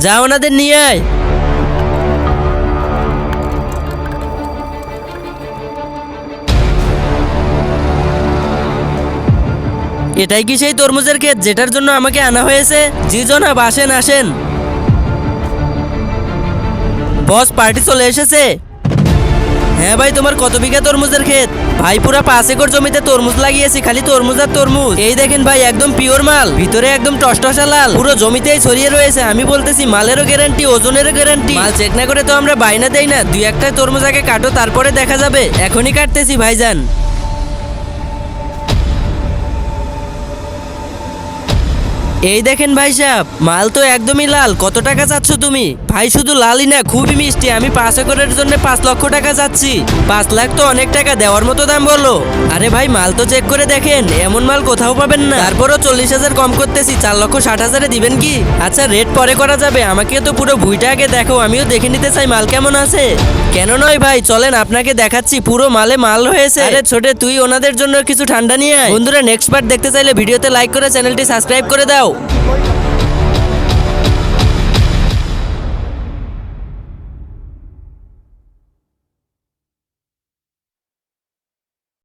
যা ওনাদের নিয়ে আয়। এটাই কি সেই তরমুজের ক্ষেত যেটার জন্য আমাকে আনা হয়েছে? জি জনাব, আসেন আসেন। বস, পার্টি চলে এসেছে। হ্যাঁ ভাই, তোমার কত বিঘা তরমুজের ক্ষেত? ভাই পুরা 5 একর জমিতে তরমুজ লাগিয়েছি, খালি তরমুজ আর তরমুজ। এই দেখেন ভাই, একদম পিওর মাল, ভিতরে একদম টসটসা লাল, পুরো জমিতেই ছড়িয়ে রয়েছে। আমি বলতেছি মালেরও গ্যারান্টি, ওজনেরও গ্যারান্টি। মাল চেক না করে তো আমরা বাইনা দেই না। 2-1টা তরমুজ আগে কাটো, তারপরে দেখা যাবে। এখনই কাটতেছি ভাইজান। এই দেখেন ভাই সাহেব, মাল তো একদমই লাল। কত টাকা চাচ্ছ তুমি? ভাই শুধু লালই না, খুবই মিষ্টি। আমি 5 একরের জন্য 5 লক্ষ টাকা চাচ্ছি। 5 লাখ তো অনেক টাকা, দেওয়ার মতো দাম বলো। আরে ভাই, মাল তো চেক করে দেখেন, এমন মাল কোথাও পাবেন না। তারপরও 40,000 কম করতেছি। 4,60,000-এ দিবেন কি? আচ্ছা, রেট পরে করা যাবে। আমাকে তো পুরো ভুঁইটা আগে দেখো, আমিও দেখে নিতে চাই মাল কেমন আছে। কেন নয় ভাই, চলেন আপনাকে দেখাচ্ছি। পুরো মালে মাল হয়েছে। আরে ছোটে, তুই ওনাদের জন্য কিছু ঠান্ডা নিয়ে আয়। বন্ধুরা, নেক্সট পার্ট দেখতে চাইলে ভিডিওতে লাইক করে চ্যানেলটি সাবস্ক্রাইব করে দাও।